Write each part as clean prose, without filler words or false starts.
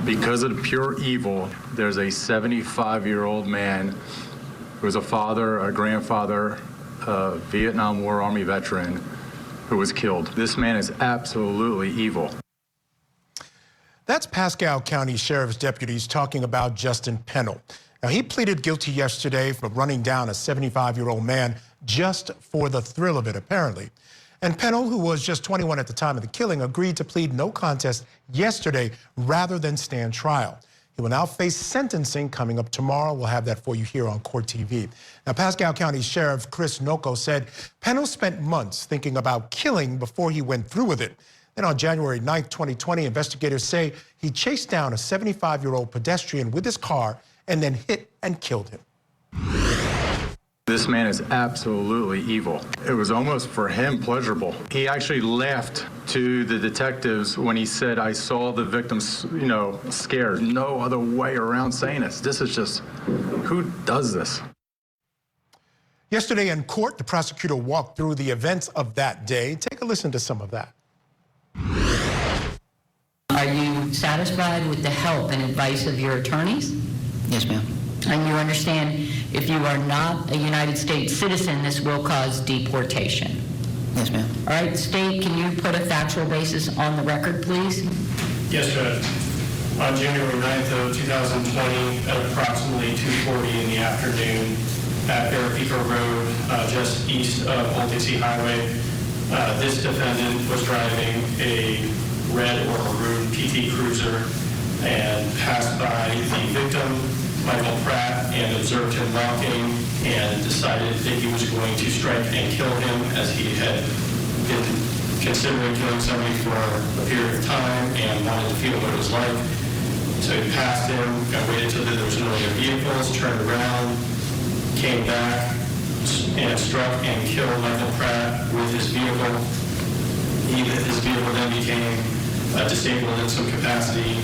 Because of pure evil, there's a 75-year-old man who was a father, a grandfather, a Vietnam War Army veteran who was killed. This man is absolutely evil. That's Pasco County Sheriff's deputies talking about Justin Pennell. Now, he pleaded guilty yesterday for running down a 75-year-old man just for the thrill of it, apparently. And Pennell, who was just 21 at the time of the killing, agreed to plead no contest yesterday rather than stand trial. He will now face sentencing coming up tomorrow. We'll have that for you here on Court TV. Now, Pasco County Sheriff Chris Noko said Pennell spent months thinking about killing before he went through with it. Then on January 9th, 2020, investigators say he chased down a 75-year-old pedestrian with his car and then hit and killed him. This man is absolutely evil. It was almost for him pleasurable. He actually laughed to the detectives when he said, "I saw the victims, scared." No other way around saying this. This is just, who does this? Yesterday in court, the prosecutor walked through the events of that day. Take a listen to some of that. Are you satisfied with the help and advice of your attorneys? Yes, ma'am. And you understand if you are not a United States citizen, this will cause deportation? Yes, ma'am. All right, State, can you put a factual basis on the record, please? Yes, Judge. On January 9th of 2020, at approximately 2:40 in the afternoon at Barrapico Road, just east of Old Dixie Highway, this defendant was driving a red or maroon PT Cruiser and passed by the victim, Michael Pratt, and observed him walking and decided that he was going to strike and kill him, as he had been considering killing somebody for a period of time and wanted to feel what it was like. So he passed him, waited till there was no other vehicles, turned around, came back, and struck and killed Michael Pratt with his vehicle. His vehicle then became disabled in some capacity,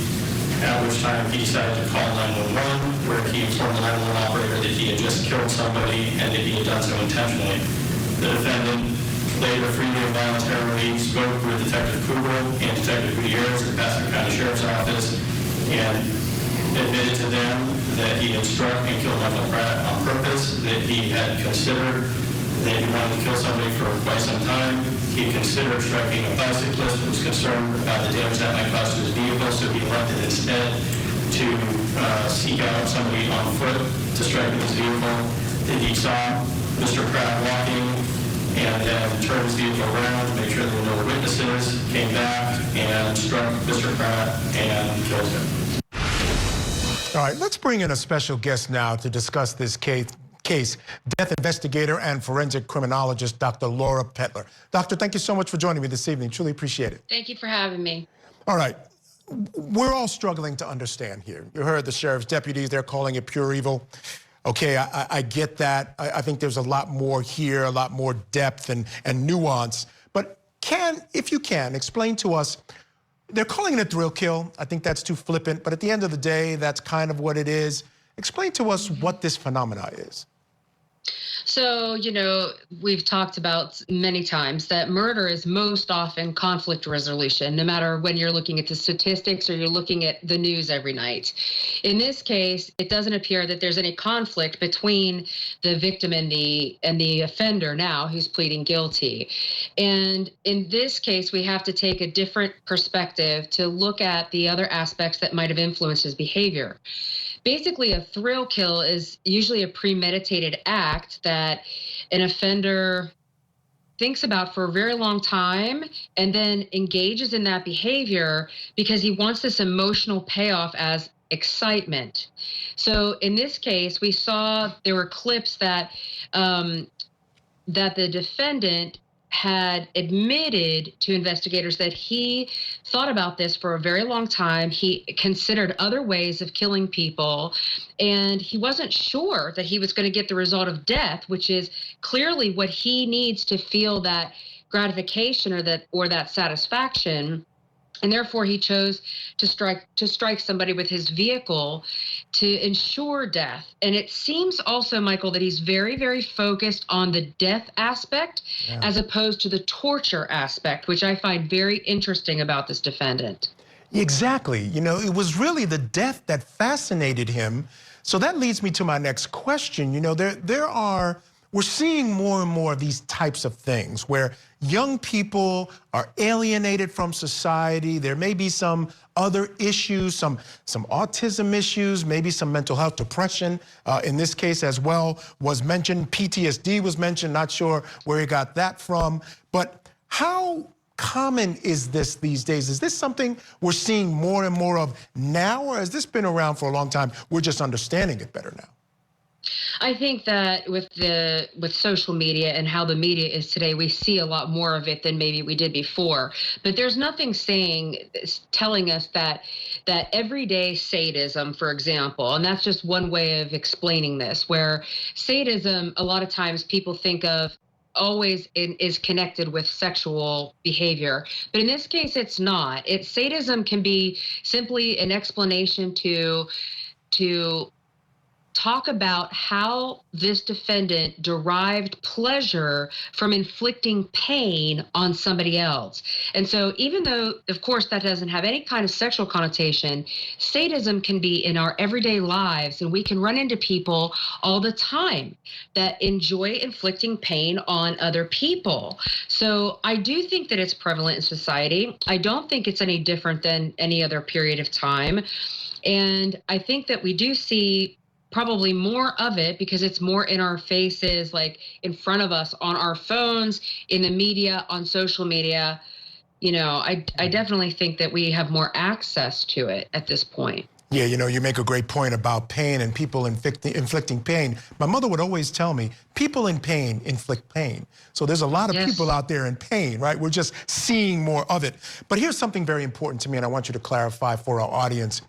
at which time he decided to call 911, where he informed the 911 operator that he had just killed somebody and that he had done so intentionally. The defendant later freely and voluntarily spoke with Detective Kugel and Detective Gutierrez at the Pasco County Sheriff's Office and admitted to them that he had struck and killed Michael Pratt on purpose, that he had considered that he wanted to kill somebody for quite some time. He considered striking a bicyclist, was concerned about the damage that might cause to his vehicle, so he elected instead to seek out somebody on foot to strike with his vehicle. Then he saw Mr. Pratt walking and then turned his vehicle around to make sure there were no witnesses, came back and struck Mr. Pratt and killed him. All right, let's bring in a special guest now to discuss this case, death investigator and forensic criminologist, Dr. Laura Pettler. Doctor, thank you so much for joining me this evening. Truly appreciate it. Thank you for having me. All right, we're all struggling to understand here. You heard the sheriff's deputies, they're calling it pure evil. Okay, I get that. I think there's a lot more here, a lot more depth and nuance. But if you can, explain to us, they're calling it a thrill kill. I think that's too flippant, but at the end of the day, that's kind of what it is. Explain to us what this phenomena is. So, we've talked about many times that murder is most often conflict resolution, no matter when you're looking at the statistics or you're looking at the news every night. In this case, it doesn't appear that there's any conflict between the victim and the offender now who's pleading guilty. And in this case, we have to take a different perspective to look at the other aspects that might have influenced his behavior. Basically, a thrill kill is usually a premeditated act that an offender thinks about for a very long time and then engages in that behavior because he wants this emotional payoff as excitement. So in this case, we saw there were clips that the defendant had admitted to investigators that he thought about this for a very long time. He considered other ways of killing people, and he wasn't sure that he was going to get the result of death, which is clearly what he needs to feel that gratification or that satisfaction. And therefore, he chose to strike somebody with his vehicle to ensure death. And it seems also, Michael, that he's very, very focused on the death aspect as opposed to the torture aspect, which I find very interesting about this defendant. Exactly. You know, it was really the death that fascinated him. So that leads me to my next question. You know, we're seeing more and more of these types of things where young people are alienated from society. There may be some other issues, some autism issues, maybe some mental health, depression in this case as well was mentioned. PTSD was mentioned, not sure where he got that from. But how common is this these days? Is this something we're seeing more and more of now, or has this been around for a long time? We're just understanding it better now. I think that with social media and how the media is today, we see a lot more of it than maybe we did before. But there's nothing telling us that everyday sadism, for example, and that's just one way of explaining this, where sadism, a lot of times people think of always is connected with sexual behavior. But in this case, it's not. Sadism can be simply an explanation to talk about how this defendant derived pleasure from inflicting pain on somebody else. And so even though, of course, that doesn't have any kind of sexual connotation, sadism can be in our everyday lives, and we can run into people all the time that enjoy inflicting pain on other people. So I do think that it's prevalent in society. I don't think it's any different than any other period of time. And I think that we do see probably more of it because it's more in our faces, like in front of us on our phones, in the media, on social media. You know, I definitely think that we have more access to it at this point. Yeah, you know, you make a great point about pain and people inflicting pain. My mother would always tell me, people in pain inflict pain. So there's a lot of people out there in pain, right? We're just seeing more of it. But here's something very important to me, and I want you to clarify for our audience.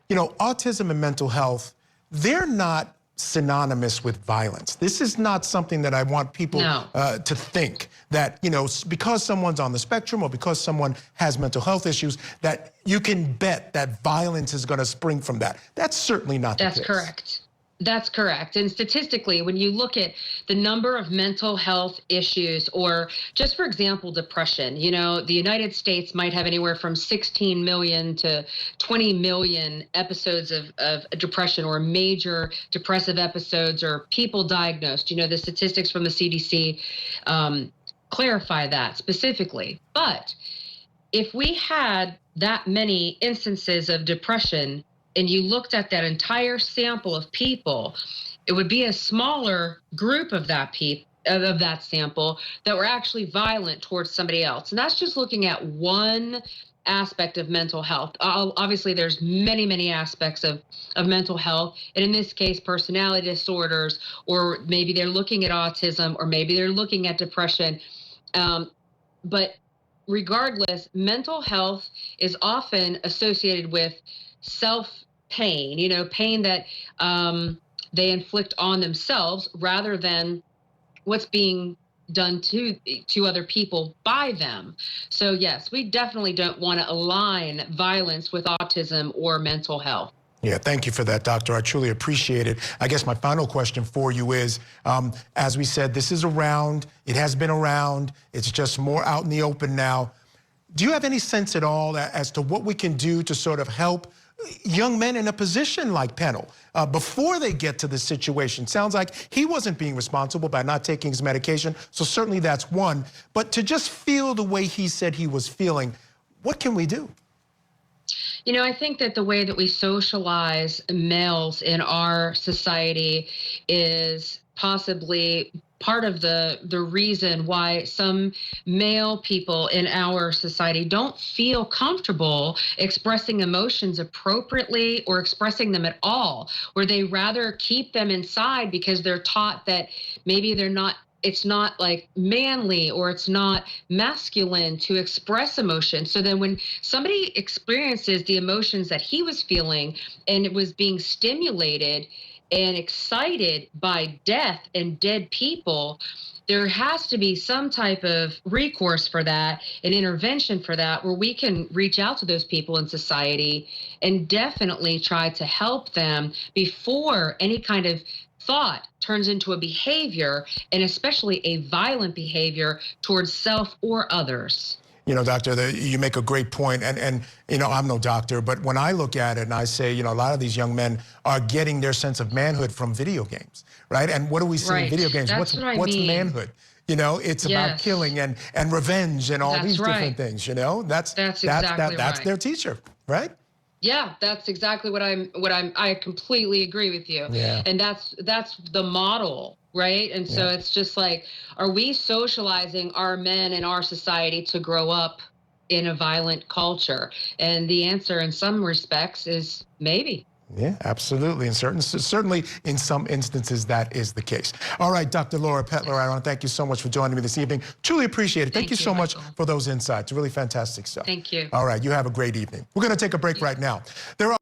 You know, autism and mental health, they're not synonymous with violence. This is not something that I want people to think that, you know, because someone's on the spectrum or because someone has mental health issues, that you can bet that violence is going to spring from that. That's certainly not the case. That's correct. That's correct. And statistically, when you look at the number of mental health issues, or just for example, depression, you know, the United States might have anywhere from 16 million to 20 million episodes of depression or major depressive episodes or people diagnosed. You know, the statistics from the CDC clarify that specifically. But if we had that many instances of depression, and you looked at that entire sample of people, it would be a smaller group of that sample that were actually violent towards somebody else. And that's just looking at one aspect of mental health. Obviously, there's many, many aspects of mental health. And in this case, personality disorders, or maybe they're looking at autism, or maybe they're looking at depression. But regardless, mental health is often associated with self-pain, you know, pain that they inflict on themselves rather than what's being done to other people by them. So yes, we definitely don't want to align violence with autism or mental health. Yeah, thank you for that, Doctor. I truly appreciate it. I guess my final question for you is, as we said, this is around, it has been around, it's just more out in the open now. Do you have any sense at all as to what we can do to sort of help young men in a position like Pettler before they get to this situation? Sounds like he wasn't being responsible by not taking his medication, so certainly that's one. But to just feel the way he said he was feeling, what can we do? You know, I think that the way that we socialize males in our society is possibly part of the reason why some male people in our society don't feel comfortable expressing emotions appropriately or expressing them at all, where they rather keep them inside because they're taught that maybe it's not like manly or it's not masculine to express emotion. So then when somebody experiences the emotions that he was feeling and it was being stimulated and excited by death and dead people, there has to be some type of recourse for that, an intervention for that, where we can reach out to those people in society and definitely try to help them before any kind of thought turns into a behavior, and especially a violent behavior towards self or others. You know, doctor, you make a great point, and you know, I'm no doctor, but when I look at it and I say, you know, a lot of these young men are getting their sense of manhood from video games, right? And what do we see in video games? That's what I what's mean. manhood? You know, it's about killing and revenge and all That's these different right. things. You know, that's exactly that's right. their teacher, right? Yeah, that's exactly what I completely agree with you. Yeah. And that's the model, right? And so it's just like, are we socializing our men in our society to grow up in a violent culture? And the answer in some respects is maybe. Yeah, absolutely. And certainly in some instances, that is the case. All right, Dr. Laura Pettler, I want to thank you so much for joining me this evening. Truly appreciate it. Thank you so much for those insights. Really fantastic stuff. Thank you. All right, you have a great evening. We're going to take a break right now. There are